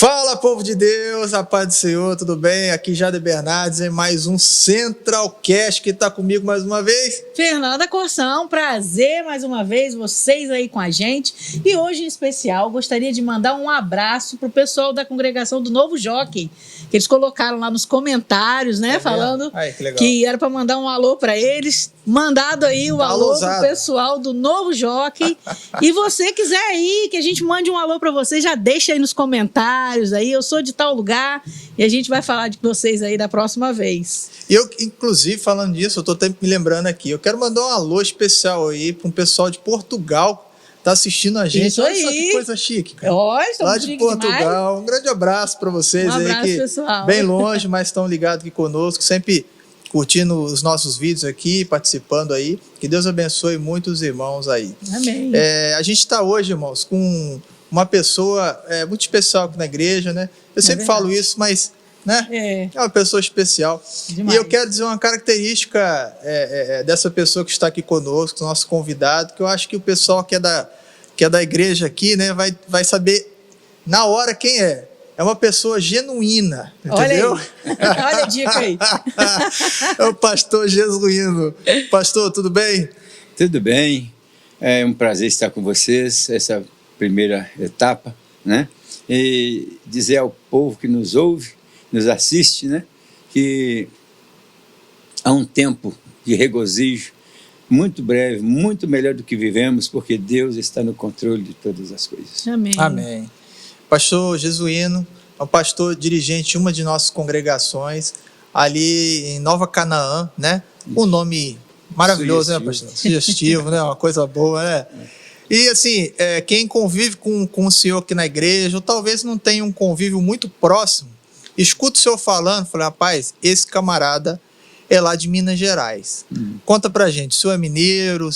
Fala, povo de Deus, a paz do Senhor, tudo bem? Aqui Jader Bernardes em mais um Centralcast, que está comigo mais uma vez. Fernanda Corção, prazer mais uma vez vocês aí com a gente. E hoje em especial gostaria de mandar um abraço para o pessoal da congregação do Novo Jockey, que eles colocaram lá nos comentários, né, falando que era para mandar um alô para eles. Mandado aí o alô pro pessoal do Novo Jockey. E você quiser aí que a gente mande um alô para você, já deixa aí nos comentários aí, eu sou de tal lugar, e a gente vai falar de vocês aí da próxima vez. E eu, inclusive, falando disso, eu tô até me lembrando aqui, eu quero mandar um alô especial aí para um pessoal de Portugal que tá assistindo a gente. Isso Olha aí. só que coisa chique, cara. Olha, lá de Portugal. Demais. Um grande abraço para vocês. Um abraço, aí que pessoal. Bem longe, mas estão ligados aqui conosco, sempre curtindo os nossos vídeos aqui, participando aí. Que Deus abençoe muitos irmãos aí. Amém. A gente está hoje, irmãos, com uma pessoa muito especial aqui na igreja, né? Eu sempre falo isso, mas né? É uma pessoa especial. Demais. E eu quero dizer uma característica dessa pessoa que está aqui conosco, nosso convidado, que eu acho que o pessoal que é da igreja aqui, né, vai saber na hora quem é. É uma pessoa genuína, entendeu? Olha a dica aí. É o pastor Jesuíno. Pastor, tudo bem? Tudo bem. É um prazer estar com vocês, essa primeira etapa, né? E dizer ao povo que nos ouve, nos assiste, né? Que há um tempo de regozijo muito breve, muito melhor do que vivemos, porque Deus está no controle de todas as coisas. Amém. Amém. Pastor Jesuíno é um pastor dirigente de uma de nossas congregações, ali em Nova Canaã, né? Um nome maravilhoso, sugestivo, né, pastor? Sugestivo, né? Uma coisa boa, né? E assim, quem convive com o senhor aqui na igreja, ou talvez não tenha um convívio muito próximo, escuta o senhor falando, fala, rapaz, esse camarada é lá de Minas Gerais. Conta pra gente, o senhor é mineiro,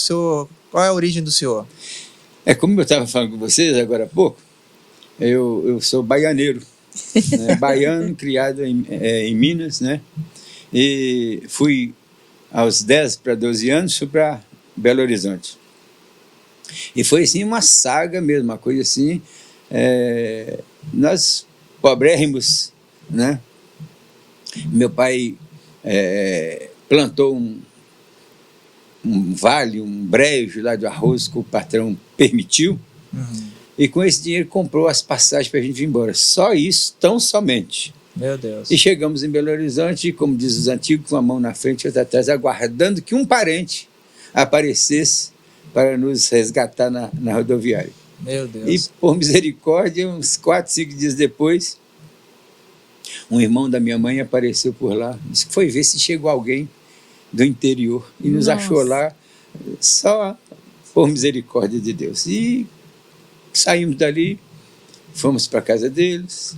qual é a origem do senhor? Como eu estava falando com vocês agora há pouco, eu sou baianeiro, né? Baiano, criado em Minas, né? E fui aos 10 para 12 anos, fui para Belo Horizonte. E foi assim uma saga mesmo, uma coisa assim, nós pobrérrimos, né? Meu pai plantou um vale, um brejo lá de arroz que o patrão permitiu, e com esse dinheiro comprou as passagens para a gente vir embora. Só isso, tão somente. Meu Deus. E chegamos em Belo Horizonte, como diz os antigos, com a mão na frente e outra atrás, aguardando que um parente aparecesse para nos resgatar na rodoviária. Meu Deus. E, por misericórdia, uns 4, 5 dias depois, um irmão da minha mãe apareceu por lá, disse que foi ver se chegou alguém do interior, e nos achou lá, só por misericórdia de Deus. E saímos dali, fomos para a casa deles,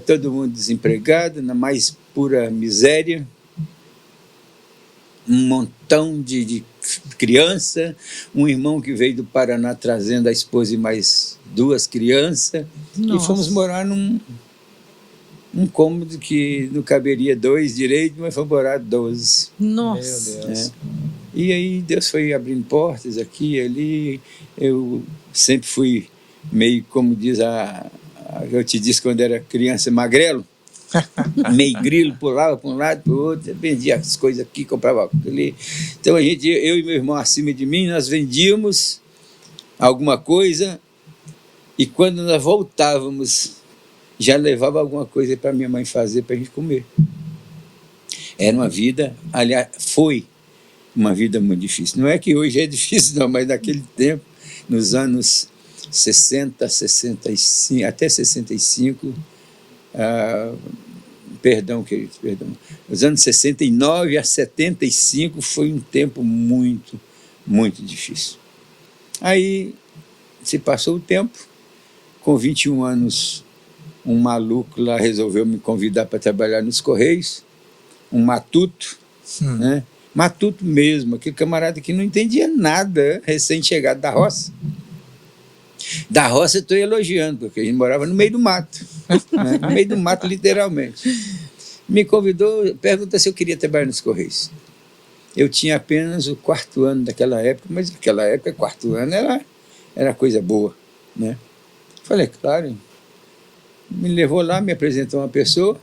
todo mundo desempregado, na mais pura miséria, um montão de criança, um irmão que veio do Paraná trazendo a esposa e mais 2 crianças. Nossa. E fomos morar num cômodo que não caberia 2 direito, mas foi morar 12. Nossa. Meu Deus. E aí Deus foi abrindo portas aqui e ali. Eu sempre fui meio, como diz eu te disse quando era criança, magrelo, meio grilo, pulava para um lado, para o outro, vendia as coisas aqui, comprava ali. Então eu e meu irmão acima de mim, nós vendíamos alguma coisa e quando nós voltávamos, já levava alguma coisa para minha mãe fazer para a gente comer. Era uma vida, aliás, foi uma vida muito difícil. Não é que hoje é difícil não, mas naquele tempo, nos anos 60, 65, até 65, perdão, os anos 69 a 75 foi um tempo muito, muito difícil. Aí se passou o tempo, com 21 anos, um maluco lá resolveu me convidar para trabalhar nos Correios, um matuto, né? Matuto mesmo, aquele camarada que não entendia nada, recém-chegado da roça. Da roça eu estou elogiando, porque a gente morava no meio do mato, né? No meio do mato, literalmente. Me convidou, perguntou se eu queria trabalhar nos Correios. Eu tinha apenas o 4º ano daquela época, mas naquela época, 4º ano era coisa boa, né? Falei, claro, me levou lá, me apresentou uma pessoa,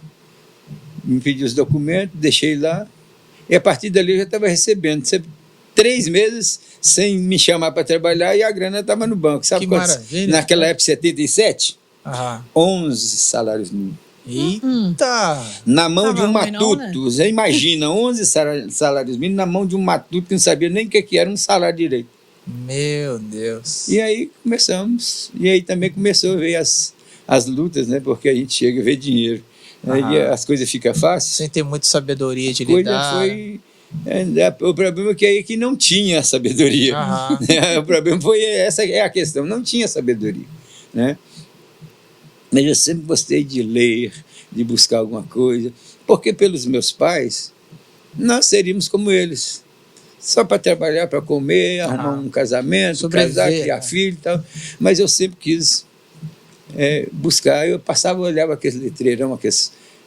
me pediu os documentos, deixei lá, e a partir dali eu já estava recebendo 3 meses sem me chamar para trabalhar e a grana estava no banco. Sabe Que quantos? maravilha. Naquela época, 77, Aham. 11 salários mínimos. Eita! Na mão de um ruim não, né? matuto. Você imagina, 11 salários mínimos na mão de um matuto que não sabia nem o que era um salário direito. Meu Deus. E aí começamos. E aí também começou a ver as lutas, né? Porque a gente chega a ver dinheiro. Aí as coisas ficam fáceis. Sem ter muita sabedoria de A coisa lidar. foi... o problema é que aí que não tinha sabedoria. Aham. O problema foi essa é a questão, não tinha sabedoria, né? Mas eu sempre gostei de ler, de buscar alguma coisa, porque pelos meus pais nós seríamos como eles, só para trabalhar, para comer, arrumar um casamento, Sobreviver, casar, criar né? filho e tal. Mas eu sempre quis buscar. Eu passava, olhava aqueles letreirão,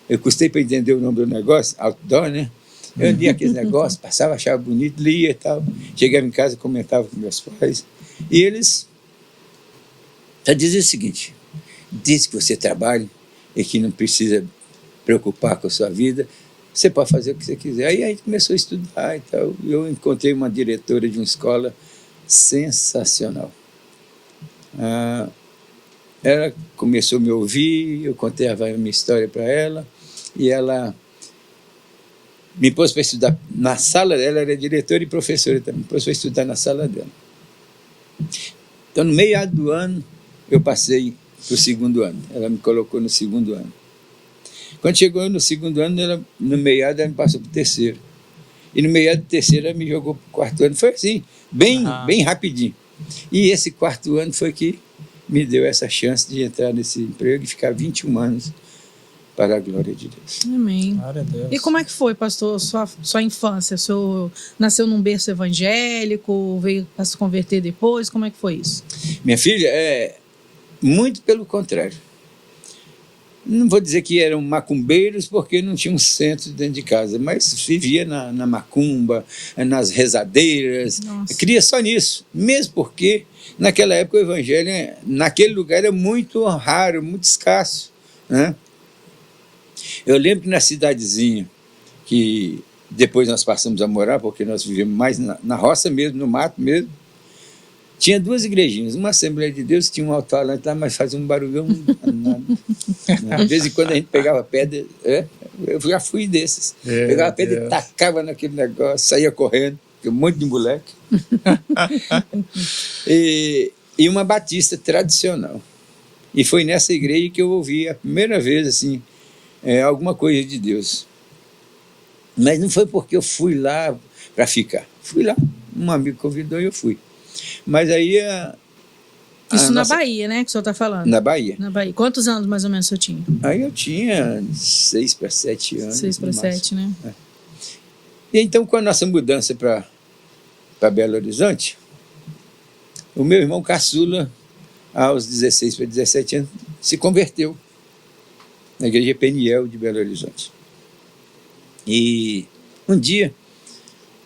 eu custei para entender o nome do negócio, outdoor, né? Eu lia aqueles negócios, passava, achava bonito, lia e tal. Chegava em casa, comentava com meus pais. E eles já diziam o seguinte: desde que você trabalhe e que não precisa preocupar com a sua vida, você pode fazer o que você quiser. Aí a gente começou a estudar e tal. Eu encontrei uma diretora de uma escola sensacional. Ela começou a me ouvir, eu contei a minha história para ela, e ela me pôs para estudar na sala dela. Ela era diretora e professora também, me pôs para estudar na sala dela. Então, no meio do ano, eu passei para o 2º ano. Ela me colocou no 2º ano. Quando chegou no 2º ano, no meio ela me passou para o 3º. E no meio do 3º, ela me jogou para o 4º ano. Foi assim, bem rapidinho. E esse 4º ano foi que me deu essa chance de entrar nesse emprego e ficar 21 anos para a glória de Deus. Amém. Glória a Deus. E como é que foi, pastor, sua infância? O senhor nasceu num berço evangélico, veio para se converter depois? Como é que foi isso? Minha filha, muito pelo contrário. Não vou dizer que eram macumbeiros, porque não tinha um centro dentro de casa, mas vivia na macumba, nas rezadeiras, cria só nisso. Mesmo porque, naquela época, o evangelho, naquele lugar, era muito raro, muito escasso, né? Eu lembro que na cidadezinha, que depois nós passamos a morar, porque nós vivemos mais na roça mesmo, no mato mesmo, tinha 2 igrejinhas, uma Assembleia de Deus, tinha um alto-falante lá, mas fazia um barulhão danado. De vez em quando a gente pegava pedra, eu já fui desses, pegava pedra e tacava naquele negócio, saía correndo, um monte de moleque. E uma batista tradicional. E foi nessa igreja que eu ouvi a primeira vez, assim, alguma coisa de Deus. Mas não foi porque eu fui lá para ficar. Fui lá, um amigo convidou e eu fui. Mas aí... Isso na Bahia, né, que o senhor está falando? Na Bahia. Na Bahia. Quantos anos mais ou menos o senhor tinha? Aí eu tinha 6 para 7 anos. 6 para 7, né? E então, com a nossa mudança para Belo Horizonte, o meu irmão caçula, aos 16 para 17 anos, se converteu na igreja Peniel de Belo Horizonte. E um dia,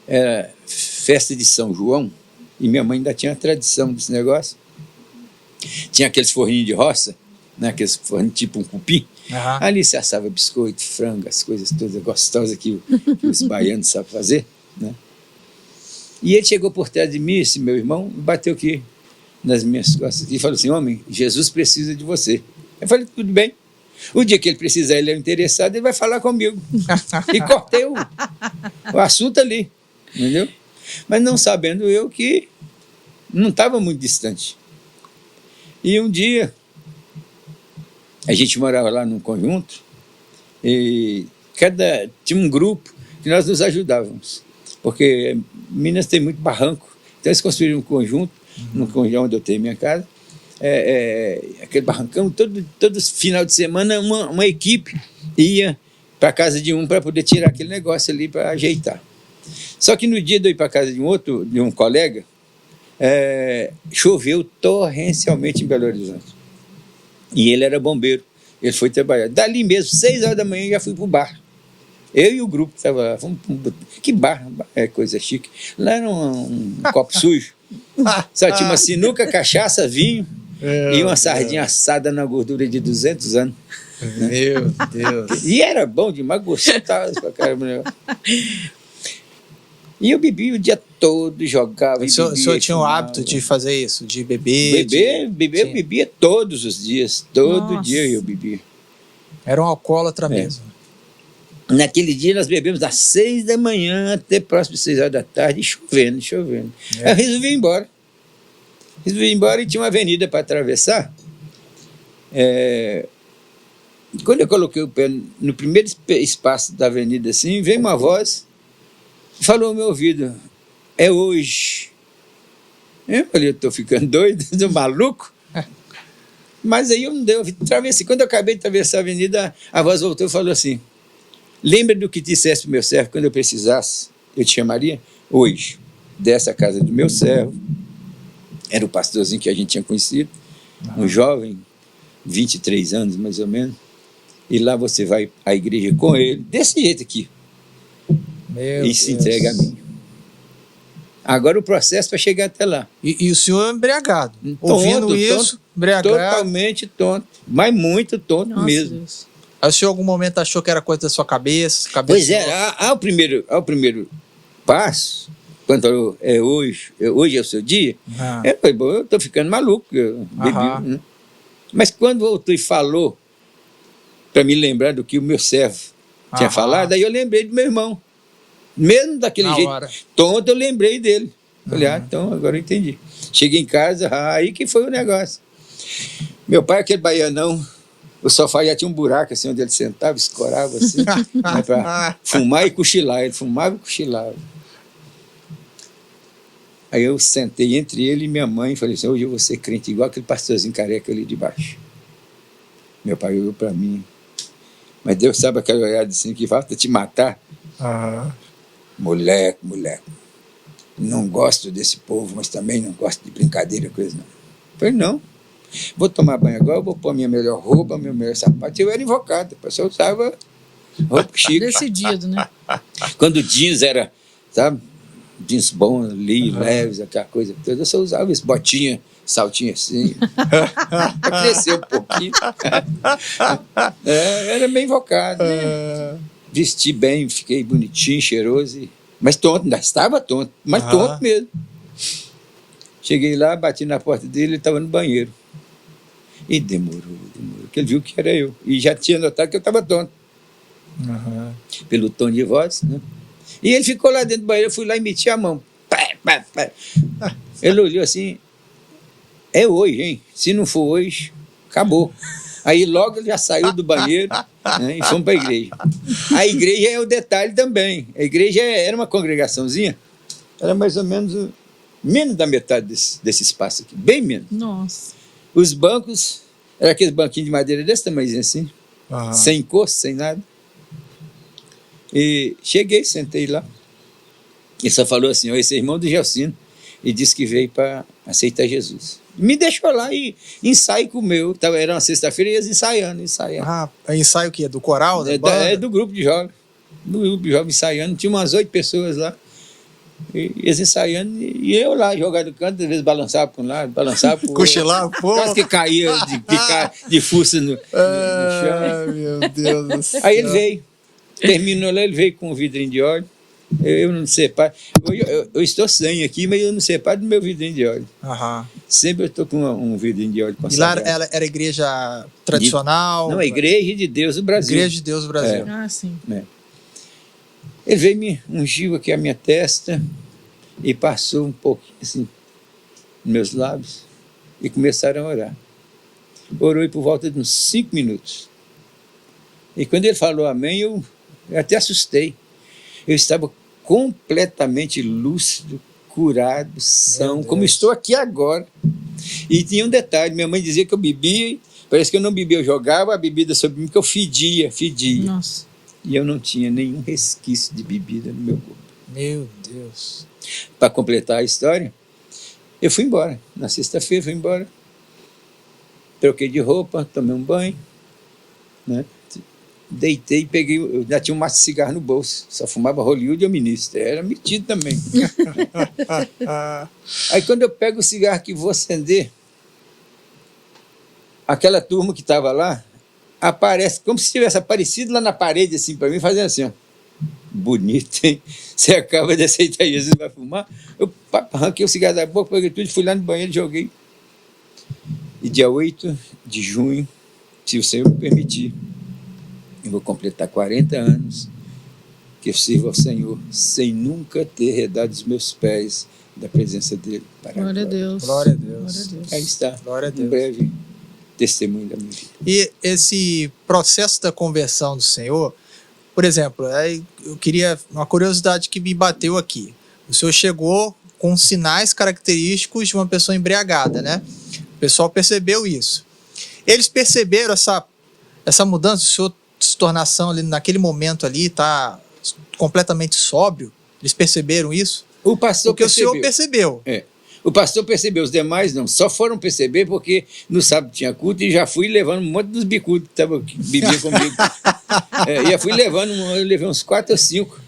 era festa de São João, e minha mãe ainda tinha a tradição desse negócio. Tinha aqueles forrinhos de roça, né, aqueles forrinhos tipo um cupim. Ali se assava biscoito, frango, as coisas todas gostosas que os baianos sabem fazer, né? E ele chegou por trás de mim, esse meu irmão, bateu aqui nas minhas costas e falou assim: homem, Jesus precisa de você. Eu falei: tudo bem. O dia que ele precisar, ele é interessado, ele vai falar comigo. E cortei o assunto ali, entendeu? Mas não sabendo eu que não estava muito distante. E um dia, a gente morava lá num conjunto, e tinha um grupo que nós nos ajudávamos, porque Minas tem muito barranco, então eles construíram um conjunto, no conjunto onde eu tenho minha casa, aquele barrancão, todo final de semana uma equipe ia para a casa de um para poder tirar aquele negócio ali para ajeitar. Só que no dia de eu ir para a casa de um colega, choveu torrencialmente em Belo Horizonte. E ele era bombeiro, ele foi trabalhar. Dali mesmo, 6 horas da manhã, já fui para o bar. Eu e o grupo que estava lá, que bar, coisa chique. Lá era um copo sujo. Só tinha uma sinuca, cachaça, vinho. E uma sardinha assada na gordura de 200 anos. Meu Deus. E era bom demais, gostoso pra caramba. Né? E eu bebia o dia todo, jogava. O senhor tinha o hábito de fazer isso? De beber? Eu bebia todos os dias. Todo Nossa. dia eu bebia. Era um alcoólatra mesmo. Naquele dia nós bebemos das 6 da manhã até próximo de 6 horas da tarde, chovendo. Aí eu resolvi ir embora. E tinha uma avenida para atravessar. Quando eu coloquei o pé no primeiro espaço da avenida, assim, veio uma voz e falou ao meu ouvido: é hoje. Eu falei: eu estou ficando doido, estou maluco. Mas aí eu não dei, travessei. Quando eu acabei de atravessar a avenida, a voz voltou e falou assim: lembra do que disseste para o meu servo, quando eu precisasse, eu te chamaria? Hoje, dessa casa do meu servo, era o pastorzinho que a gente tinha conhecido, um jovem, 23 anos mais ou menos, e lá você vai à igreja com ele, desse jeito aqui, e se entrega a mim. Agora o processo para chegar até lá. E o senhor embriagado, Tonto, ouvindo isso, embriagado. Totalmente tonto, mas muito tonto Nossa, mesmo. Deus. Aí o senhor em algum momento achou que era coisa da sua cabeça? Pois é, ao primeiro passo, quando falou: hoje é o seu dia, eu falei: bom, eu estou ficando maluco, eu bebi, né? Mas quando voltou e falou, para me lembrar do que o meu servo tinha falado, aí eu lembrei do meu irmão. Mesmo daquele jeito tonto, eu lembrei dele. Falei: então agora eu entendi. Cheguei em casa, aí que foi o negócio. Meu pai, aquele baianão, o sofá já tinha um buraco assim, onde ele sentava, escorava assim, para fumar e cochilar. Ele fumava e cochilava. Aí eu sentei entre ele e minha mãe e falei assim: hoje eu vou ser crente igual aquele pastorzinho careca ali de baixo. Meu pai olhou para mim, mas Deus sabe aquela olhada assim que falta te matar. Moleque, não gosto desse povo, mas também não gosto de brincadeira, coisa não. Eu falei: não, vou tomar banho agora, vou pôr minha melhor roupa, meu melhor sapato. Eu era invocado, depois eu usava roupa chique. Decidido, né? Quando o jeans era, sabe, jeans bom ali, leves, aquela coisa toda, eu só usava esse botinha, saltinho assim, para crescer um pouquinho. Era bem invocado, né? Vesti bem, fiquei bonitinho, cheiroso, mas tonto, ainda estava tonto, mas tonto mesmo. Cheguei lá, bati na porta dele, ele estava no banheiro. E demorou, porque ele viu que era eu. E já tinha notado que eu estava tonto. Pelo tom de voz, né? E ele ficou lá dentro do banheiro, eu fui lá e meti a mão. Ele olhou assim: é hoje, hein? Se não for hoje, acabou. Aí logo ele já saiu do banheiro, né, e fomos para a igreja. A igreja é o detalhe também. A igreja era uma congregaçãozinha, era mais ou menos da metade desse espaço aqui, bem menos. Nossa. Os bancos, eram aqueles banquinhos de madeira desse tamanhozinho assim, sem encosto, sem nada. E cheguei, sentei lá. Ele só falou assim: esse é irmão do Gelcino, e disse que veio para aceitar Jesus. Me deixou lá e ensaio com o meu. Era uma sexta-feira e ia ensaiando. Ensaio o quê? Do coral? Do grupo de jovens. Do grupo de jovens ensaiando. Tinha umas 8 pessoas lá. E eles ensaiando. E eu lá, jogado no canto, às vezes balançava para um lado, balançava para o outro. Cochilava, pô. Quase que caía de fuça no chão. Meu Deus do céu. Aí ele veio. Terminou lá, ele veio com um vidrinho de óleo. Eu não separo. Eu estou sem aqui, mas eu não separo do meu vidrinho de óleo. Sempre eu estou com um vidrinho de óleo consagrado. E lá era igreja tradicional? Não, a Igreja de Deus do Brasil. Igreja de Deus do Brasil. Sim. Ele veio, me ungiu aqui a minha testa e passou um pouquinho assim nos meus lábios e começaram a orar. Orou por volta de uns 5 minutos. E quando ele falou amém, eu até assustei. Eu estava completamente lúcido, curado, são, como estou aqui agora. E tinha um detalhe: minha mãe dizia que eu bebia, parece que eu não bebia, eu jogava a bebida sobre mim, que eu fedia. Nossa. E eu não tinha nenhum resquício de bebida no meu corpo. Meu Deus. Para completar a história, eu fui embora. Na sexta-feira fui embora. Troquei de roupa, tomei um banho, né? Deitei e peguei, eu já tinha um maço de cigarro no bolso, só fumava Hollywood e o ministro, era metido também. Aí quando eu pego o cigarro que vou acender, aquela turma que estava lá aparece, como se tivesse aparecido lá na parede, assim, para mim, fazendo assim, ó. Bonito, hein? Você acaba de aceitar Jesus, vai fumar? Eu arranquei o cigarro da boca, peguei tudo, fui lá no banheiro e joguei. E dia 8 de junho, se o Senhor me permitir, eu vou completar 40 anos que eu sirvo ao Senhor sem nunca ter redado os meus pés da presença dele. Glória a Deus. Glória a Deus. Glória a Deus. Aí está, Glória a Deus. um breve testemunho da minha vida. E esse processo da conversão do Senhor, por exemplo, eu queria uma curiosidade que me bateu aqui. O Senhor chegou com sinais característicos de uma pessoa embriagada, né? O pessoal percebeu isso. Eles perceberam essa mudança, o Senhor se tornação ali naquele momento ali, tá completamente sóbrio. Eles perceberam isso? O pastor Porque percebeu. o Senhor percebeu. É. O pastor percebeu, os demais não. Só foram perceber porque no sábado tinha culto e já fui levando um monte dos bicudos que bebiam comigo. E eu fui levando, eu levei uns 4 ou 5.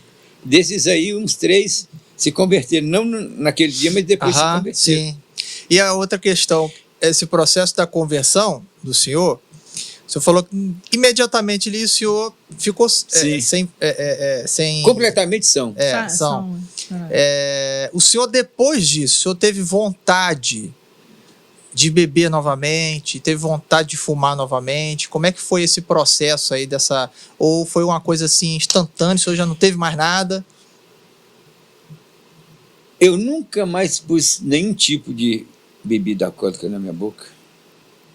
Desses aí, uns 3 se converteram. Não naquele dia, mas depois se converteram. Sim. E a outra questão, esse processo da conversão do Senhor, o senhor falou que imediatamente ali o senhor ficou sem... completamente são. são. O senhor, depois disso, o senhor teve vontade de beber novamente, teve vontade de fumar novamente? Como é que foi esse processo aí dessa... Ou foi uma coisa assim instantânea, o senhor já não teve mais nada? Eu nunca mais pus nenhum tipo de bebida alcoólica na minha boca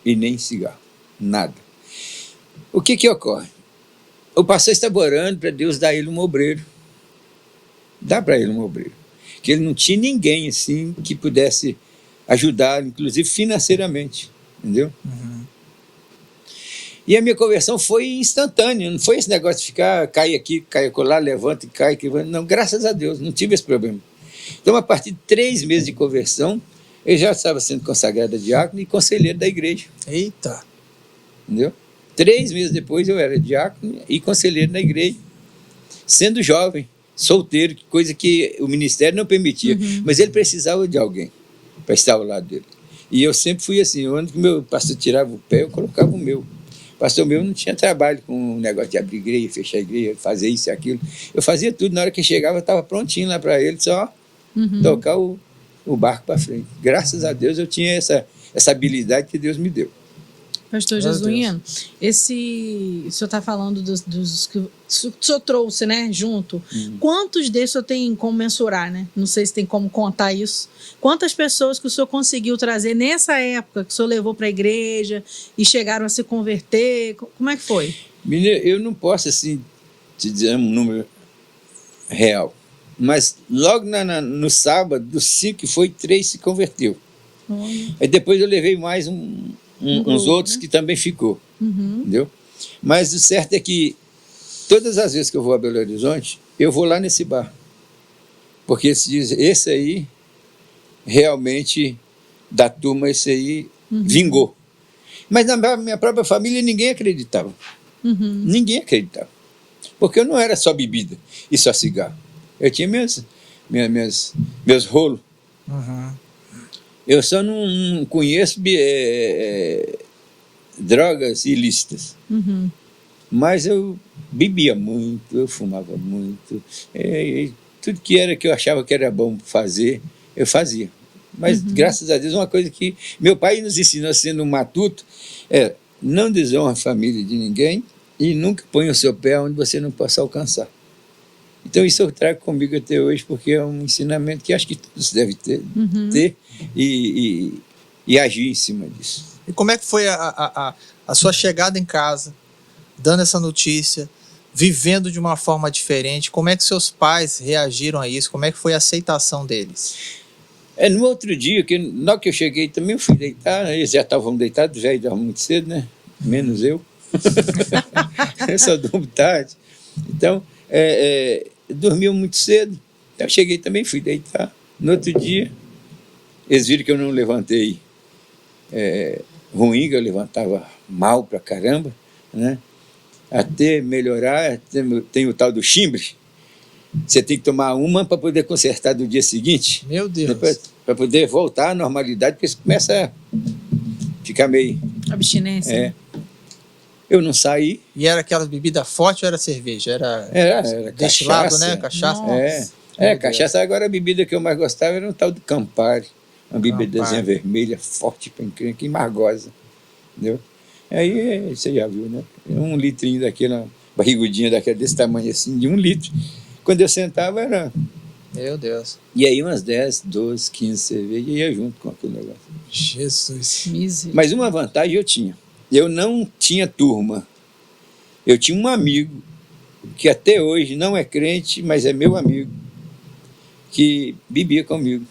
e nem cigarro. Nada. O que ocorre? O pastor estava orando para Deus dar a ele um obreiro. Dá para ele um obreiro. Que ele não tinha ninguém assim que pudesse ajudar, inclusive financeiramente. Entendeu? Uhum. E a minha conversão foi instantânea. Não foi esse negócio de ficar, cai aqui, cai acolá, levanta e cai. Não, graças a Deus, não tive esse problema. Então, a partir de 3 meses de conversão, eu já estava sendo consagrado a diácono e conselheiro da igreja. Eita! Entendeu? 3 meses depois eu era diácono e conselheiro na igreja, sendo jovem, solteiro, coisa que o ministério não permitia, mas ele precisava de alguém para estar ao lado dele. E eu sempre fui assim, onde o meu pastor tirava o pé, eu colocava o meu. O pastor meu não tinha trabalho com o negócio de abrir igreja, fechar igreja, fazer isso e aquilo. Eu fazia tudo, na hora que chegava eu estava prontinho lá para ele, só tocar o barco para frente. Graças a Deus eu tinha essa habilidade que Deus me deu. Pastor Jesuíno, o senhor está falando dos que o senhor trouxe, né, junto. Quantos desses o senhor tem como mensurar, né? Não sei se tem como contar isso. Quantas pessoas que o senhor conseguiu trazer nessa época que o senhor levou para a igreja e chegaram a se converter? Como é que foi? Menina, eu não posso, assim, te dizer um número real. Mas logo no sábado, dos 5 que foi, 3 se converteu. Aí depois eu levei mais uns outros, né? Que também ficou. Entendeu? Mas o certo é que todas as vezes que eu vou a Belo Horizonte, eu vou lá nesse bar. Porque esse aí, realmente, da turma, esse aí vingou. Mas na minha própria família ninguém acreditava. Ninguém acreditava. Porque eu não era só bebida e só cigarro. Eu tinha meus rolos. Eu só não conheço drogas ilícitas. Mas eu bebia muito, eu fumava muito. Tudo que eu achava que era bom fazer, eu fazia. Mas, graças a Deus, uma coisa que meu pai nos ensinou, sendo um matuto, é não desonra a família de ninguém e nunca ponha o seu pé onde você não possa alcançar. Então, isso eu trago comigo até hoje, porque é um ensinamento que acho que todos devem ter e agir em cima disso. E como é que foi a sua chegada em casa, dando essa notícia, vivendo de uma forma diferente? Como é que seus pais reagiram a isso? Como é que foi a aceitação deles? No outro dia, na hora que eu cheguei também, eu fui deitar, eles já estavam deitados, já iam muito cedo, né? Menos eu. Eu só durmo tarde. Então, dormiam muito cedo. Então, eu cheguei também, fui deitar. No outro dia, eles viram que eu não levantei ruim, que eu levantava mal pra caramba, né? Até melhorar, tem o tal do chimbre. Você tem que tomar uma para poder consertar do dia seguinte. Meu Deus. Para poder voltar à normalidade, porque você começa a ficar meio Abstinência. É. Eu não saí. E era aquela bebida forte ou era cerveja? Era destilado, cachaça. né? Cachaça. Nossa. Cachaça. Agora a bebida que eu mais gostava era um tal de Campari. Uma bebidazinha Campari. vermelha, forte, que margosa. Entendeu? Aí você já viu, né? 1 litrinho daquela, barrigudinha daquela desse tamanho assim, de 1 litro. Quando eu sentava era... Meu Deus. E aí umas 10, 12, 15 cervejas ia junto com aquele negócio. Jesus. Misericórdia. Mas uma vantagem eu tinha. Eu não tinha turma. Eu tinha um amigo que até hoje não é crente, mas é meu amigo, que bebia comigo.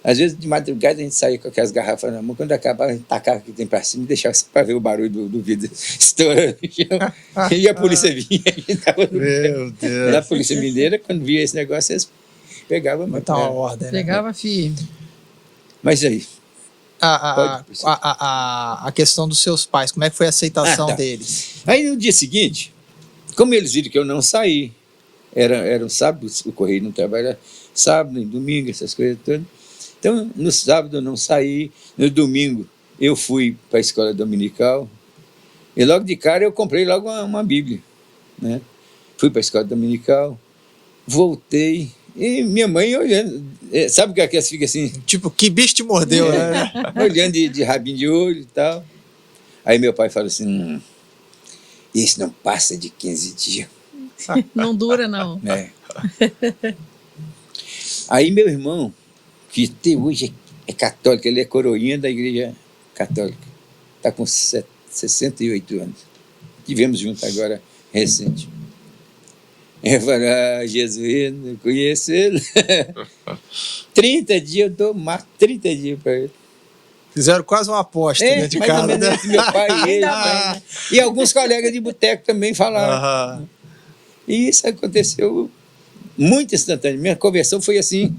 Às vezes, de madrugada, a gente saía com aquelas garrafas na mão. Quando acabava, a gente tacava o que tem para cima e deixava só para ver o barulho do vidro estourando no chão. E a polícia vinha. A gente tava no Meu Deus. A polícia mineira, quando via esse negócio, eles pegavam. Botar uma ordem, né? Pegava firme. Mas aí, A questão dos seus pais, como é que foi a aceitação tá. deles? Aí no dia seguinte, como eles viram que eu não saí, era um sábado, o correio não trabalha sábado, nem domingo, essas coisas todas. Então, no sábado eu não saí, no domingo eu fui para a escola dominical, e logo de cara eu comprei logo uma Bíblia, né? Fui para a escola dominical, voltei, e minha mãe olhando, sabe o que aquelas fica assim? Tipo, que bicho te mordeu, né? Olhando de rabinho de olho e tal. Aí meu pai falou assim, isso não passa de 15 dias. Não dura, não. Aí meu irmão, que até hoje é católico, ele é coroinha da igreja católica, está com 68 anos. Tivemos junto agora, recente. Eu falei, Jesus, não conheço ele. 30 dias eu dou mais 30 dias para ele. Fizeram quase uma aposta dentro de mais ou casa, menos né? entre meu pai e ele. Ainda E alguns colegas de boteco também falaram. Aham. E isso aconteceu muito instantâneo. Minha conversão foi assim,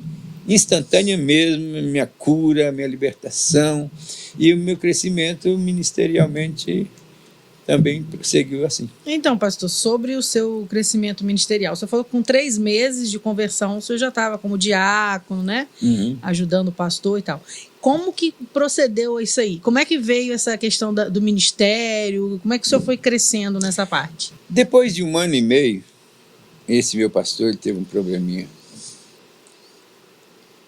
instantânea mesmo, minha cura, minha libertação e o meu crescimento ministerialmente também prosseguiu assim. Então, pastor, sobre o seu crescimento ministerial, você falou que com 3 meses de conversão, o senhor já estava como diácono, né? Ajudando o pastor e tal. Como que procedeu isso aí? Como é que veio essa questão do ministério? Como é que o senhor foi crescendo nessa parte? Depois de 1 ano e meio, esse meu pastor ele teve um probleminha.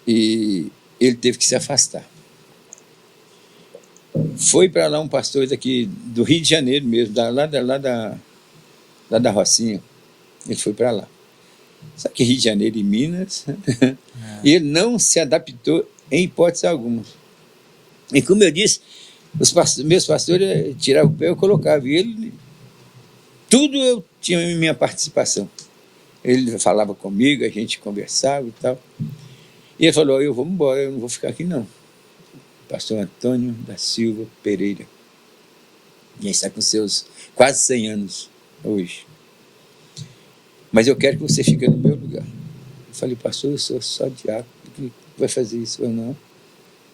E ele teve que se afastar. Foi para lá um pastor daqui do Rio de Janeiro mesmo, lá da Rocinha. Ele foi para lá. Só que Rio de Janeiro e Minas, e ele não se adaptou em hipótese alguma. E como eu disse, meus pastores tiravam o pé, eu colocava. E ele, tudo eu tinha minha participação. Ele falava comigo, a gente conversava e tal. E ele falou, eu vou embora, eu não vou ficar aqui não. Pastor Antônio da Silva Pereira. E ele está com seus quase 100 anos hoje. Mas eu quero que você fique no meu lugar. Eu falei, pastor, eu sou só diácono, que vai fazer isso ou não?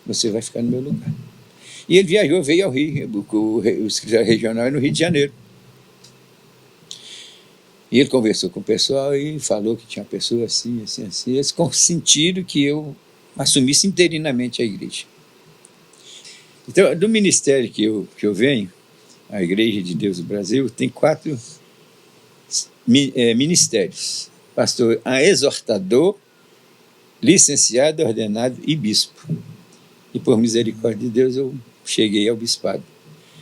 Você vai ficar no meu lugar. E ele viajou, veio ao Rio, o escritório regional é no Rio de Janeiro. E ele conversou com o pessoal e falou que tinha uma pessoa assim, assim, assim. Eles consentiram que eu assumisse interinamente a igreja. Então, do ministério que eu venho, a Igreja de Deus do Brasil, tem 4 ministérios. Pastor exortador, licenciado, ordenado e bispo. E por misericórdia de Deus eu cheguei ao bispado.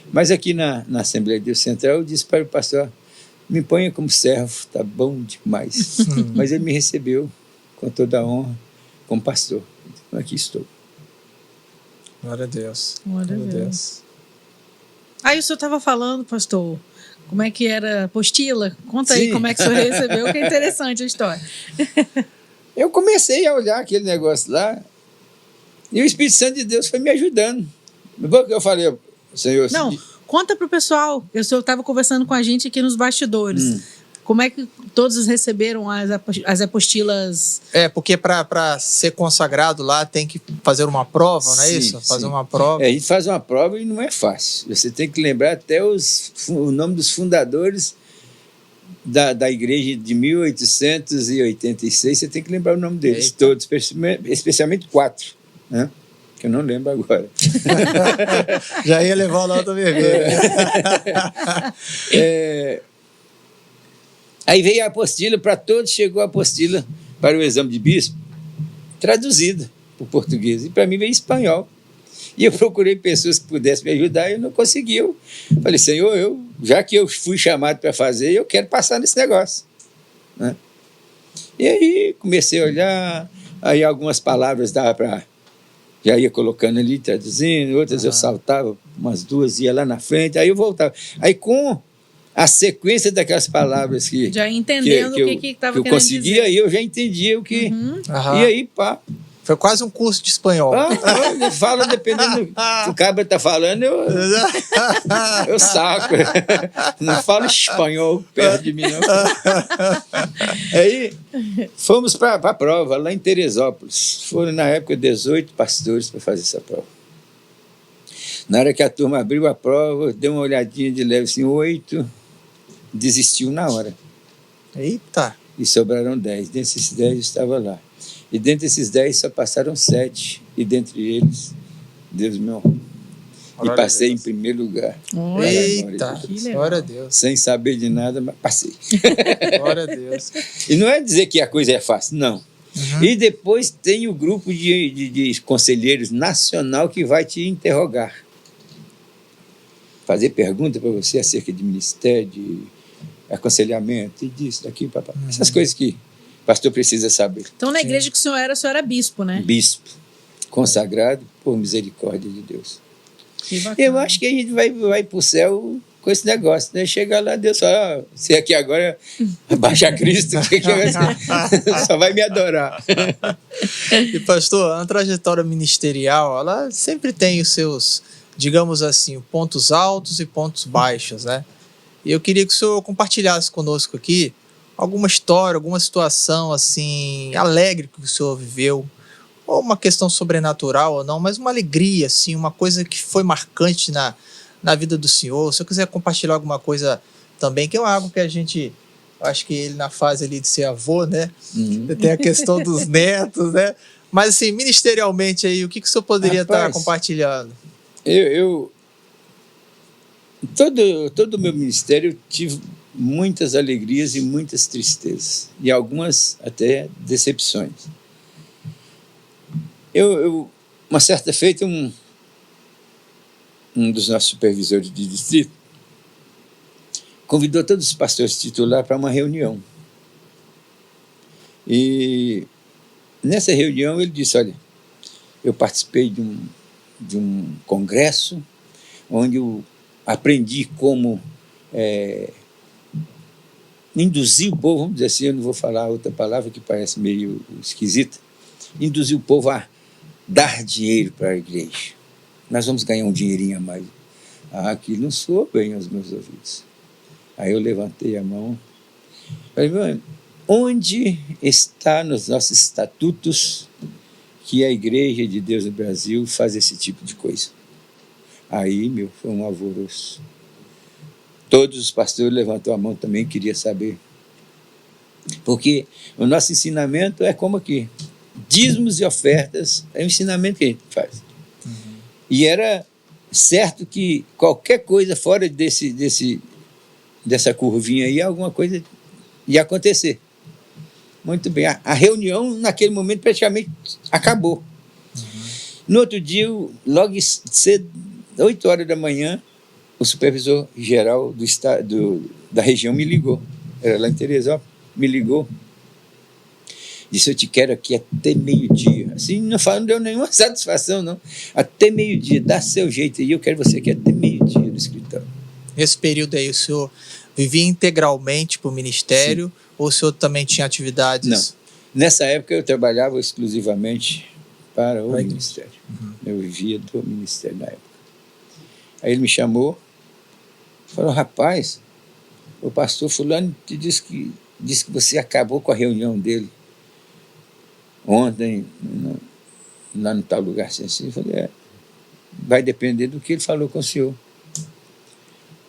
Mas aqui na Assembleia de Deus Central eu disse para o pastor, me ponha como servo, tá bom demais. Mas ele me recebeu com toda a honra como pastor. Então, aqui estou. Glória a Deus. Glória a Deus. Aí o senhor estava falando, pastor, como é que era a apostila? Conta aí como é que o senhor recebeu, que é interessante a história. Eu comecei a olhar aquele negócio lá e o Espírito Santo de Deus foi me ajudando. Eu falei, Senhor... Não, conta para o pessoal. O senhor estava conversando com a gente aqui nos bastidores. Como é que todos receberam as apostilas? Porque para ser consagrado lá tem que fazer uma prova, não é isso? Fazer uma prova. A gente faz uma prova e não é fácil. Você tem que lembrar até o nome dos fundadores da igreja de 1886. Você tem que lembrar o nome deles todos, especialmente 4. Né? que eu não lembro agora. Já ia levar o nota vermelha. Aí veio a apostila para todos, chegou a apostila para o exame de bispo, traduzida para o português, e para mim veio em espanhol. E eu procurei pessoas que pudessem me ajudar e eu não consegui. Eu falei, Senhor, já que eu fui chamado para fazer, eu quero passar nesse negócio, né? E aí comecei a olhar, aí algumas palavras dava para... Já ia colocando ali, traduzindo, outras eu saltava, umas duas, ia lá na frente, aí eu voltava. Aí com a sequência daquelas palavras que... Já entendendo o que estava querendo conseguia, dizer. aí eu já entendia o que... E aí, pá... Foi quase um curso de espanhol. Fala, dependendo do que o cabra está falando, eu saco. Não falo espanhol perto de mim, não. Aí fomos para a prova, lá em Teresópolis. Foram, na época, 18 pastores para fazer essa prova. Na hora que a turma abriu a prova, deu uma olhadinha de leve, assim, 8, desistiu na hora. Eita! E sobraram 10. Desses 10 eu estava lá. E dentre esses 10 só passaram 7. E dentre eles, Deus me honrou. E passei em primeiro lugar. Eita, glória a Deus. Sem saber de nada, mas passei. Glória a Deus. E não é dizer que a coisa é fácil, não. E depois tem o grupo de conselheiros nacional que vai te interrogar. Fazer pergunta para você acerca de ministério, de aconselhamento, e disso, daqui, papai. Essas coisas que o pastor precisa saber. Então, na igreja que o senhor era bispo, né? Bispo, consagrado por misericórdia de Deus. Que bacana. Eu acho que a gente vai para o céu com esse negócio, né? Chegar lá, Deus fala, você aqui agora baixa Cristo, só vai me adorar. E pastor, a trajetória ministerial, ela sempre tem os seus, digamos assim, pontos altos e pontos baixos, né? E eu queria que o senhor compartilhasse conosco aqui alguma história, alguma situação assim alegre que o senhor viveu, ou uma questão sobrenatural ou não, mas uma alegria, assim, uma coisa que foi marcante na vida do senhor. Se eu quiser compartilhar alguma coisa também, que é algo que a gente, acho que ele na fase ali de ser avô, né? Tem a questão dos netos, né? Mas assim, ministerialmente aí, o que o senhor poderia estar compartilhando? Todo o meu ministério eu tive muitas alegrias e muitas tristezas, e algumas até decepções. Uma certa feita, um dos nossos supervisores de distrito convidou todos os pastores titulares para uma reunião. E nessa reunião ele disse, olha, eu participei de um congresso onde eu aprendi como induzir o povo, vamos dizer assim, eu não vou falar outra palavra que parece meio esquisita, induzir o povo a dar dinheiro para a igreja. Nós vamos ganhar um dinheirinho a mais. Aquilo não soou bem aos meus ouvidos. Aí eu levantei a mão. Falei, onde está nos nossos estatutos que a Igreja de Deus no Brasil faz esse tipo de coisa? Aí, foi um alvoroço. Todos os pastores levantaram a mão também, queria saber. Porque o nosso ensinamento é como aqui. Dízimos e ofertas é o ensinamento que a gente faz. E era certo que qualquer coisa fora dessa curvinha aí, alguma coisa ia acontecer. Muito bem. A reunião, naquele momento, praticamente acabou. No outro dia, logo cedo, 8 horas da manhã, o supervisor geral da região me ligou. Era lá em Teresópolis, me ligou. Disse, eu te quero aqui até meio-dia. Assim, não deu nenhuma satisfação, não. Até meio-dia, dá seu jeito aí, eu quero você aqui até meio-dia no escritório. Nesse período aí, o senhor vivia integralmente para o ministério? Sim. Ou o senhor também tinha atividades? Não. Nessa época eu trabalhava exclusivamente para o ministério. Eu vivia do ministério na época. Aí ele me chamou, falou, rapaz, o pastor fulano te disse que você acabou com a reunião dele ontem, lá no tal lugar assim. Eu falei, vai depender do que ele falou com o senhor.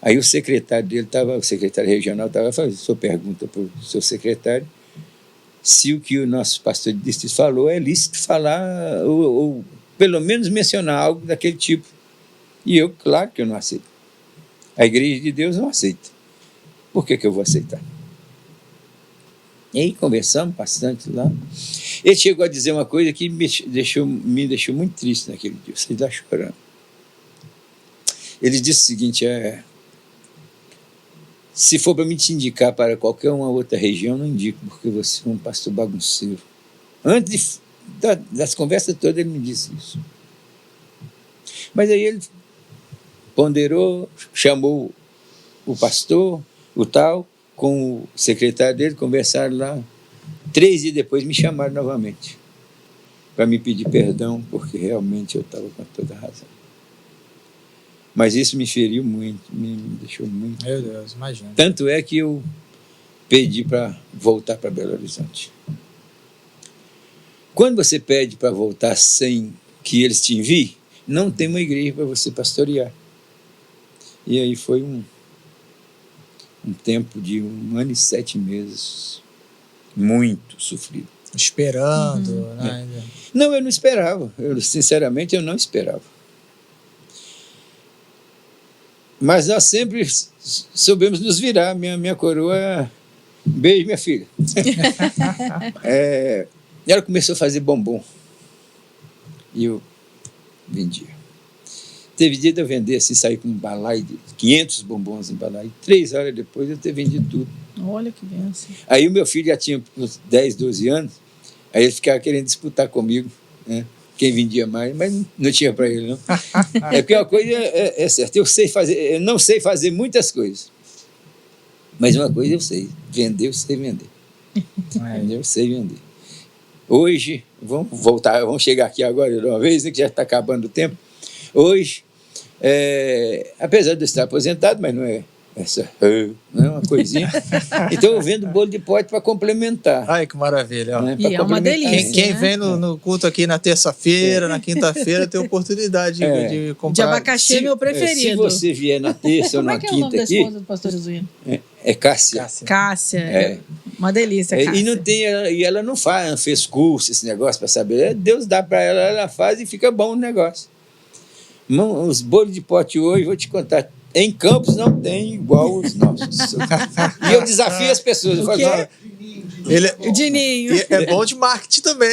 Aí o secretário dele o secretário regional estava fazendo sua pergunta para o seu secretário se o que o nosso pastor de distrito falou é lícito falar ou pelo menos mencionar algo daquele tipo. E eu, claro que eu não aceito. A igreja de Deus não aceita. Por que eu vou aceitar? E aí conversamos bastante lá. Ele chegou a dizer uma coisa que me deixou muito triste naquele dia. Você está chorando. Ele disse o seguinte, se for para me te indicar para qualquer uma outra região, não indico, porque você é um pastor bagunceiro. Antes das conversas todas ele me disse isso. Mas aí ele ponderou, chamou o pastor, o tal, com o secretário dele, conversaram lá. 3 dias depois me chamaram novamente para me pedir perdão, porque realmente eu estava com toda a razão. Mas isso me feriu muito, me deixou muito. Meu Deus, imagina. Tanto é que eu pedi para voltar para Belo Horizonte. Quando você pede para voltar sem que eles te enviem, não tem uma igreja para você pastorear. E aí foi um tempo de 1 ano e 7 meses, muito sofrido. Esperando, né? Não, eu não esperava. Sinceramente, eu não esperava. Mas nós sempre soubemos nos virar. Minha coroa, beijo, minha filha. Ela começou a fazer bombom. E eu vendia. Teve dia de eu vender, assim, sair com um balaio de 500 bombons em balaio. 3 horas depois eu ter vendido tudo. Olha que benção. Aí o meu filho já tinha uns 10, 12 anos, aí ele ficava querendo disputar comigo, né? Quem vendia mais, mas não tinha para ele, não. É porque uma coisa é certa, eu não sei fazer muitas coisas, mas uma coisa eu sei, eu sei vender. Eu sei vender. Hoje, vamos chegar aqui agora de uma vez, né, que já está acabando o tempo. Hoje, apesar de eu estar aposentado, mas não é uma coisinha. Então eu vendo bolo de pote para complementar. Ai, que maravilha. Né? E é uma delícia. Quem vem no culto aqui na terça-feira, na quinta-feira, tem oportunidade de comprar. De abacaxi é meu preferido. Se você vier na terça ou na quinta aqui... Como é que é o nome da esposa do pastor Jesuíno? É Cássia. Cássia. Uma delícia, Cássia. E não tem, e ela não fez curso, esse negócio para saber. Deus dá para ela, ela faz e fica bom o negócio. Os bolos de pote hoje, vou te contar, em Campos não tem igual os nossos. E eu desafio as pessoas. Eu falo, o Dininho. É bom de marketing também.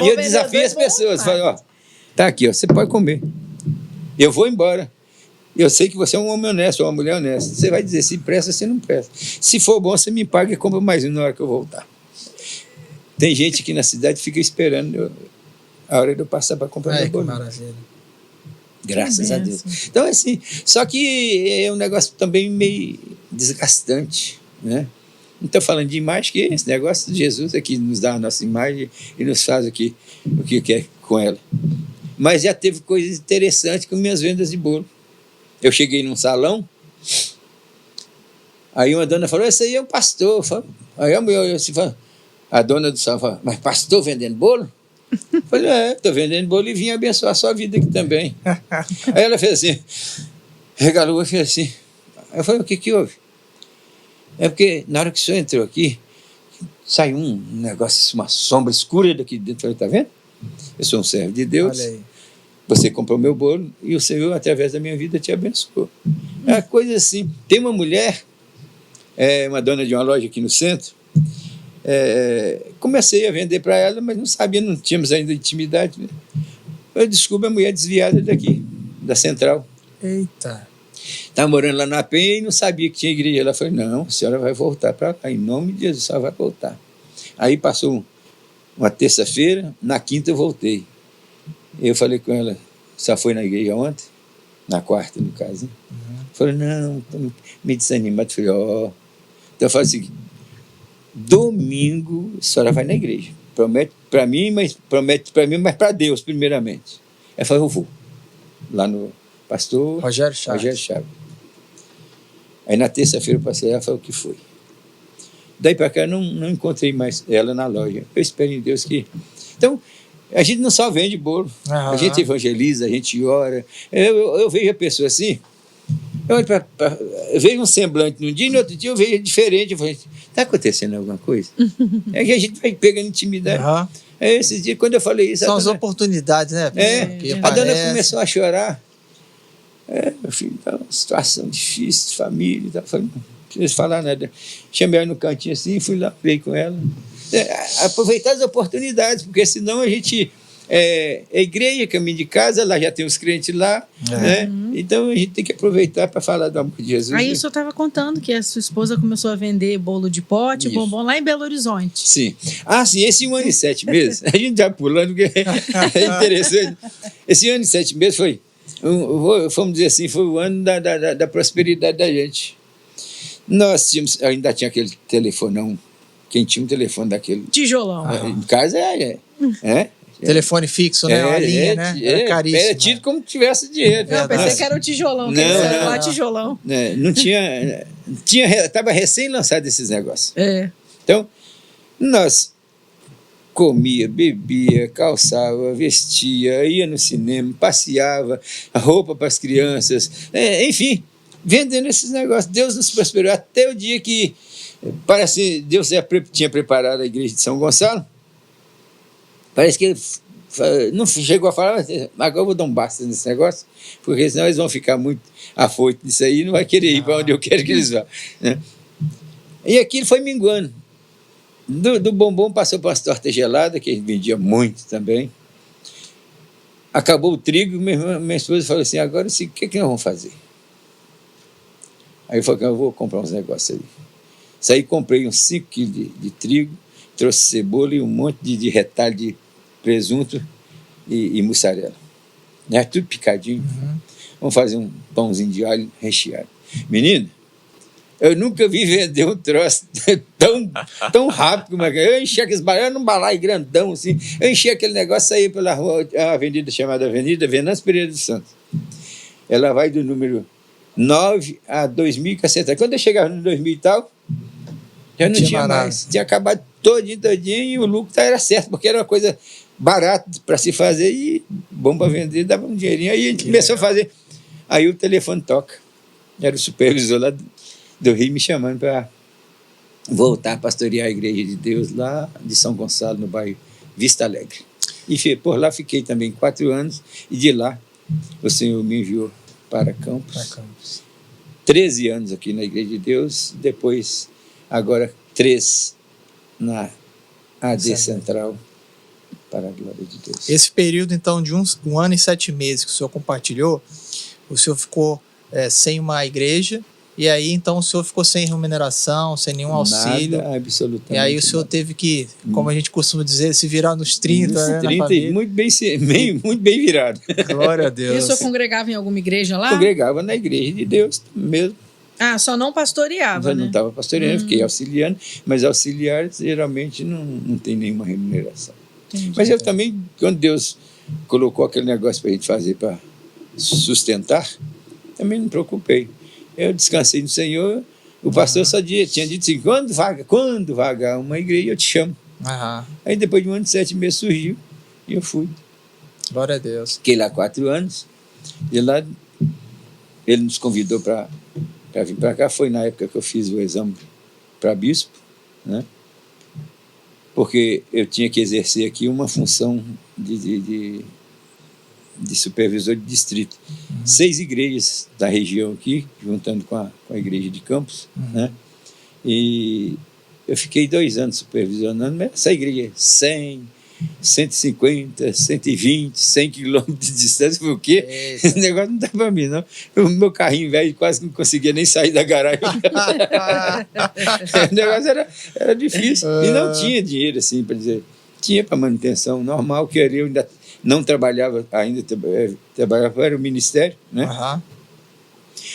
E eu desafio as pessoas. Falo, ó, tá aqui, ó, você pode comer. Eu vou embora. Eu sei que você é um homem honesto, uma mulher honesta. Você vai dizer se presta, se não presta. Se for bom, você me paga e compra mais um na hora que eu voltar. Tem gente aqui na cidade que fica esperando a hora de eu passar para comprar meu bolo. Maravilha. Graças a Deus. Então, assim, só que é um negócio também meio desgastante, né? Não estou falando de imagem, que esse negócio de Jesus é que nos dá a nossa imagem e nos faz o que quer com ela. Mas já teve coisas interessantes com minhas vendas de bolo. Eu cheguei num salão, aí uma dona falou, esse aí é um pastor. Aí a dona do salão falou, mas pastor vendendo bolo? Eu falei, estou vendendo bolo e vim abençoar a sua vida aqui também. Aí ela fez assim, regalou e fez assim. Aí eu falei, o que houve? É porque na hora que o senhor entrou aqui, saiu um negócio, uma sombra escura daqui dentro. Eu falei, tá vendo? Eu sou um servo de Deus. Olha aí. Você comprou meu bolo e o Senhor, através da minha vida, te abençoou. É uma coisa assim. Tem uma mulher, uma dona de uma loja aqui no centro, comecei a vender para ela, mas não sabia, não tínhamos ainda intimidade. Né? Eu descubro a mulher desviada daqui, da central. Eita. Estava morando lá na Penha e não sabia que tinha igreja. Ela falou, não, a senhora vai voltar para cá, em nome de Jesus, a senhora vai voltar. Aí passou uma terça-feira, na quinta eu voltei. Eu falei com ela, você foi na igreja ontem? Na quarta, no caso. Né? Falei, não, estou meio desanimado. Falei, Então eu falei assim, domingo a senhora vai na igreja. Promete para mim, mas para Deus, primeiramente. Ela falou, eu vou. Lá no pastor Rogério Chaves. Aí na terça-feira eu passei, ela falou, o que foi? Daí para cá eu não encontrei mais ela na loja. Eu espero em Deus que... Então, a gente não só vende bolo, a gente evangeliza, a gente ora. Eu vejo a pessoa assim, eu vejo um semblante num dia e no outro dia eu vejo diferente. Eu falei, está acontecendo alguma coisa? É que a gente vai pegando intimidade. Esse dia, quando eu falei isso... São as oportunidades, né? Que A dona aparecem. começou a chorar. Meu filho, tá uma situação difícil, de família. Tá, falei, não precisa falar nada. Chamei ela no cantinho assim, fui lá, veio com ela. Aproveitar as oportunidades, porque senão a gente... É igreja, caminho de casa, lá já tem os crentes lá, né? Então a gente tem que aproveitar para falar do amor de Jesus. Aí o senhor estava contando que a sua esposa começou a vender bolo de pote, bombom lá em Belo Horizonte. Sim. Sim, esse 1 ano e 7 meses, a gente já pulando, porque é interessante. Esse 1 ano e 7 meses foi, vamos dizer assim, foi o ano da prosperidade da gente. Nós tínhamos, ainda tinha aquele telefonão, quem tinha um telefone daquele... Tijolão. Em casa Telefone fixo, né? Uma linha, né? Era caríssimo. Era tido como se tivesse dinheiro. Eu pensei que era o tijolão, que era tijolão. Não tinha, estava recém-lançado esses negócios. Então, nós comia, bebia, calçava, vestia, ia no cinema, passeava, roupa para as crianças, enfim, vendendo esses negócios. Deus nos prosperou até o dia que, parece, Deus tinha preparado a igreja de São Gonçalo. Parece que ele não chegou a falar, agora eu vou dar um basta nesse negócio, porque senão eles vão ficar muito afoitos disso aí e não vai querer ir para onde eu quero que eles vão. Né? E aquilo foi minguando. Do bombom passou para as tortas geladas, que a gente vendia muito também. Acabou o trigo, minha esposa falou assim, agora o que nós vamos fazer? Aí eu falei, eu vou comprar uns negócios ali. Saí, comprei uns 5 quilos de trigo, trouxe cebola e um monte de retalho de presunto e mussarela. Né? Tudo picadinho. Vamos fazer um pãozinho de alho recheado. Menino, eu nunca vi vender um troço tão rápido como aquele. Eu enchi aqueles balaio, num balaio grandão assim. Eu enchi aquele negócio, saí pela rua, a avenida chamada Avenida Venâncio Pereira dos Santos. Ela vai do número 9 a 2000 caceta. Quando eu chegava no 2000 e tal, já não tinha mais. Tinha acabado todinho e o lucro era certo, porque era uma coisa barata para se fazer e bom para vender, dava um dinheirinho. Aí a gente começou a fazer. Aí o telefone toca. Era o supervisor lá do Rio me chamando para voltar a pastorear a Igreja de Deus lá de São Gonçalo, no bairro Vista Alegre. E por lá fiquei também 4 anos e de lá o Senhor me enviou para Campos. 13 anos aqui na Igreja de Deus, depois agora 3 na AD Central, para a glória de Deus. Esse período, então, de 1 ano e 7 meses que o senhor compartilhou, o senhor ficou sem uma igreja, e aí, então, o senhor ficou sem remuneração, sem nenhum auxílio. Nada, absolutamente. E aí o senhor teve que, como a gente costuma dizer, se virar nos 30, nos 30 e muito bem virado. Glória a Deus. E o senhor congregava em alguma igreja lá? Congregava na Igreja de Deus mesmo. Só não pastoreava, Eu não estava pastoreando, fiquei auxiliando, mas auxiliares geralmente não tem nenhuma remuneração. Entendi. Mas eu também, quando Deus colocou aquele negócio para a gente fazer para sustentar, também não me preocupei. Eu descansei no Senhor, o pastor só tinha dito assim, quando vagar uma igreja, eu te chamo. Aí depois de 1 ano e 7 meses surgiu, e eu fui. Glória a Deus. Fiquei lá 4 anos, e lá ele nos convidou para vir para cá. Foi na época que eu fiz o exame para bispo, né? Porque eu tinha que exercer aqui uma função de supervisor de distrito. 6 igrejas da região aqui, juntando com a igreja de Campos, né? E eu fiquei 2 anos supervisionando, mas essa igreja 100, 150, 120, 100 quilômetros de distância, por quê? Esse negócio não dá para mim, não. O meu carrinho velho quase não conseguia nem sair da garagem. O negócio era difícil. E não tinha dinheiro, assim, para dizer. Tinha para manutenção normal, que eu ainda não trabalhava, trabalhava para o ministério, né?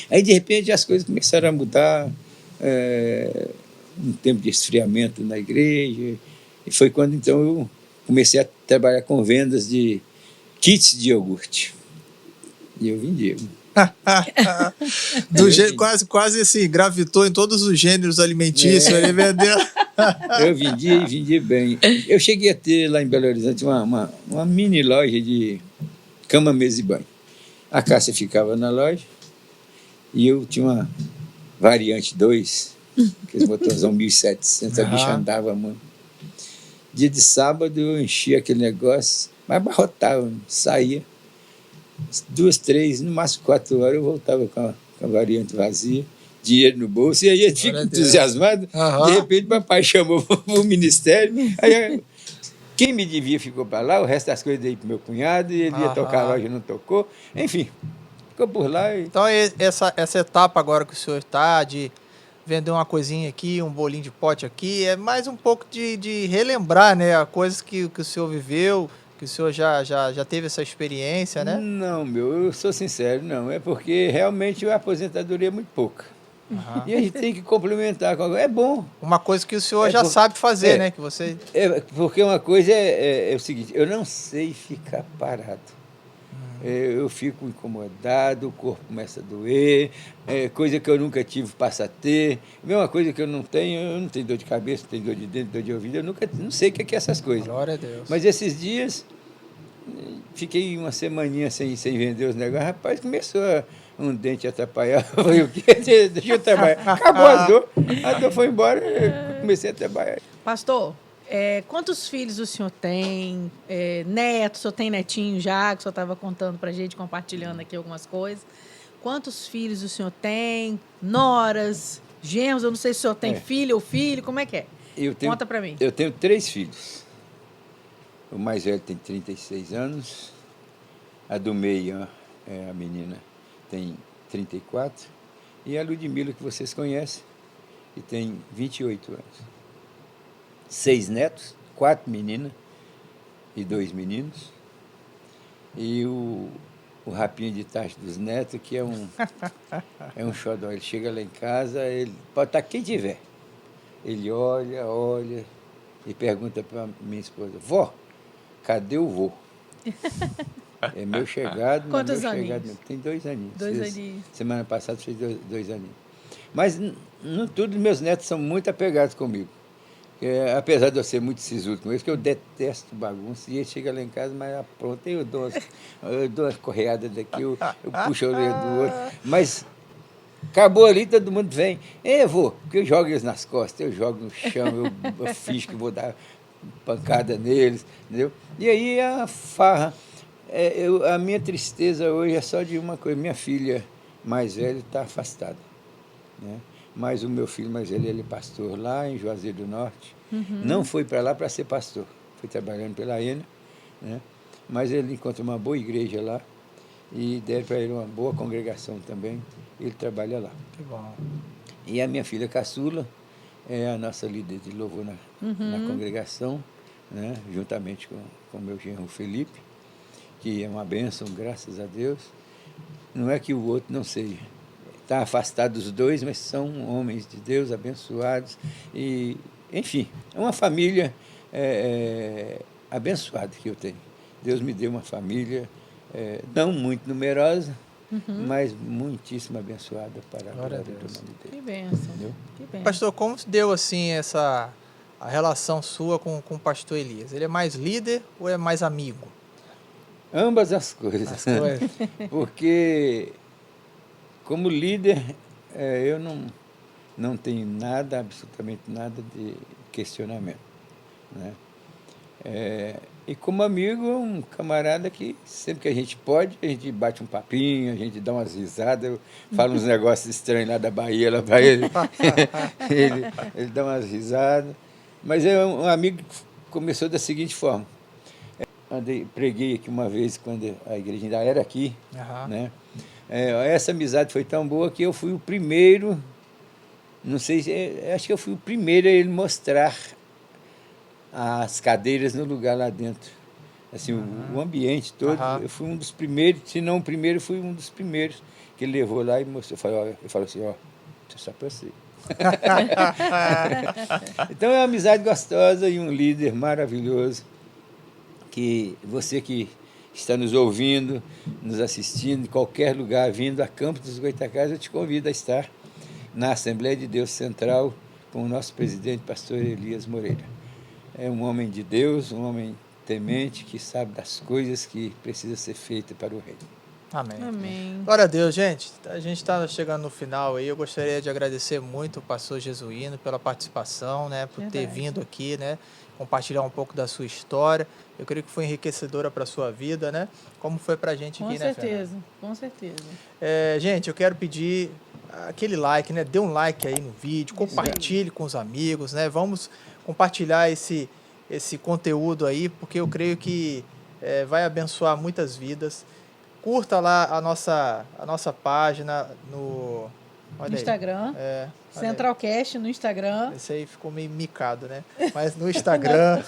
Aí, de repente, as coisas começaram a mudar, um tempo de esfriamento na igreja, e foi quando, então, eu comecei a trabalhar com vendas de kits de iogurte. E eu vendia. Quase assim, gravitou em todos os gêneros alimentícios, ele vendeu. Eu vendia e vendia bem. Eu cheguei a ter lá em Belo Horizonte uma mini loja de cama, mesa e banho. A Cássia ficava na loja e eu tinha uma variante 2, aqueles motorzão 1700, a bicha andava muito. Dia de sábado eu enchia aquele negócio, mas abarrotava, saía. 2, 3, no máximo 4 horas eu voltava com a variante vazia, dinheiro no bolso, e aí eu fico entusiasmado. De repente, papai chamou para o ministério. Aí, quem me devia ficou para lá, o resto das coisas dei para meu cunhado, e ele ia tocar a loja, não tocou. Enfim, ficou por lá. Então, essa etapa agora que o senhor está, de vender uma coisinha aqui, um bolinho de pote aqui, é mais um pouco de relembrar, né, coisas que o senhor viveu, que o senhor já teve essa experiência, né? Não, eu sou sincero, não. É porque realmente a aposentadoria é muito pouca. E a gente tem que complementar com algo. É bom. Uma coisa que o senhor já sabe fazer, né? Que você... Porque uma coisa é o seguinte, eu não sei ficar parado. Eu fico incomodado, o corpo começa a doer, coisa que eu nunca tive passa a ter. Mesma coisa que eu não tenho dor de cabeça, não tenho dor de dentro, dor de ouvido, não sei o que é essas coisas. Glória a Deus. Mas esses dias, fiquei uma semaninha sem vender os negócios, rapaz, começou um dente a atrapalhar. Eu falei, o quê? Deixa eu trabalhar. Acabou a dor foi embora, eu comecei a trabalhar. Pastor, quantos filhos o senhor tem? Netos, o senhor tem netinho já, que o senhor estava contando para a gente, compartilhando aqui algumas coisas. Quantos filhos o senhor tem? Noras, genros, eu não sei se o senhor tem filho ou filho, como é que é? Conta para mim. Eu tenho 3 filhos. O mais velho tem 36 anos, a do meio, a menina, tem 34, e a Ludmila, que vocês conhecem, que tem 28 anos. 6 netos, 4 meninas e 2 meninos. E o rapinho de tacho dos netos, que é um xodó. Ele chega lá em casa, ele pode estar quem tiver. Ele olha e pergunta para minha esposa, vó, cadê o vô? É meu chegado. Quantos aninhos? Tem 2 aninhos. 2 aninhos. Semana passada fez 2 aninhos. Mas, não tudo, meus netos são muito apegados comigo. Apesar de eu ser muito sisudo com eles, que eu detesto bagunça, e ele chega lá em casa, mas pronto, eu dou umas correadas daqui, eu puxo a orelha do outro. Mas acabou ali, todo mundo vem. Vô, porque eu jogo eles nas costas, eu jogo no chão, eu fiz que vou dar pancada neles, entendeu? E aí a farra. A minha tristeza hoje é só de uma coisa, minha filha mais velha está afastada, né? Mas o meu filho mais velho, ele é pastor lá em Juazeiro do Norte. Não foi para lá para ser pastor, foi trabalhando pela ENA, né? Mas ele encontra uma boa igreja lá e deve para ele uma boa congregação também, ele trabalha lá. Que bom. E a minha filha caçula é a nossa líder de louvor na congregação, né? Juntamente com o meu genro Felipe, que é uma bênção, graças a Deus. Não é que o outro não seja. Está afastado dos dois, mas são homens de Deus abençoados. E, enfim, é uma família abençoada que eu tenho. Deus me deu uma família não muito numerosa, mas muitíssimo abençoada para a glória do nome dele. Que bênção. Que bênção. Pastor, como se deu assim a relação sua com o pastor Elias? Ele é mais líder ou é mais amigo? Ambas as coisas. Porque, como líder, eu não tenho nada, absolutamente nada de questionamento, né? E como amigo, um camarada que sempre que a gente pode, a gente bate um papinho, a gente dá umas risadas, eu falo uns negócios estranhos lá da Bahia, lá para ele. Ele dá umas risadas. Mas é um amigo que começou da seguinte forma. Preguei aqui uma vez, quando a igreja ainda era aqui, né? Essa amizade foi tão boa que eu fui o primeiro, não sei, acho que eu fui o primeiro a ele mostrar as cadeiras no lugar lá dentro. Assim, o ambiente todo, eu fui um dos primeiros, se não o primeiro, fui um dos primeiros que ele levou lá e mostrou. Eu falo assim, isso é só para você. Então é uma amizade gostosa e um líder maravilhoso, que você que está nos ouvindo, nos assistindo, em qualquer lugar, vindo a Campos dos Goytacazes, eu te convido a estar na Assembleia de Deus Central com o nosso presidente, pastor Elias Moreira. É um homem de Deus, um homem temente, que sabe das coisas que precisam ser feitas para o reino. Amém. Amém. Glória a Deus, gente. A gente está chegando no final aí. Eu gostaria de agradecer muito o pastor Jesuíno pela participação, né? Por ter Verdade. vindo aqui, né? Compartilhar um pouco da sua história. Eu creio que foi enriquecedora para a sua vida, né? Como foi para a gente aqui, Com né, Fernanda? certeza, com certeza. Gente, eu quero pedir aquele like, né? Dê um like aí no vídeo, compartilhe com os amigos, né? Vamos compartilhar esse conteúdo aí, porque eu creio que vai abençoar muitas vidas. Curta lá a nossa página no... Olha No aí. Instagram, Olha aí. Centralcast no Instagram. Esse aí ficou meio micado, né? Mas no Instagram,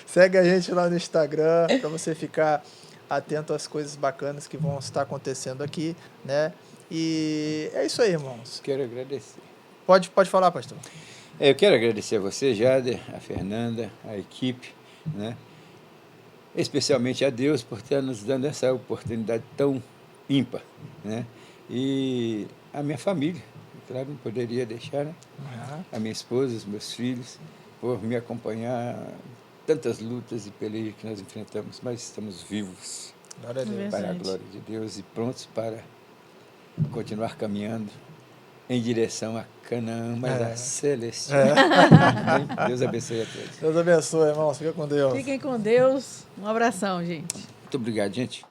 segue a gente lá no Instagram para você ficar atento às coisas bacanas que vão estar acontecendo aqui, né? E é isso aí, irmãos. Quero agradecer. Pode falar, pastor. Eu quero agradecer a você, Jader, a Fernanda, a equipe, né? Especialmente a Deus por estar nos dando essa oportunidade tão ímpar, né? E a minha família, claro, não poderia deixar, né? A minha esposa, os meus filhos, por me acompanhar tantas lutas e pelejas que nós enfrentamos, mas estamos vivos Glória a Deus. para a Verdade. glória de Deus e prontos para continuar caminhando em direção a Canaã, mas a celestial. Amém? Deus abençoe a todos. Deus abençoe, irmãos. Fica com Deus. Fiquem com Deus. Um abração, gente. Muito obrigado, gente.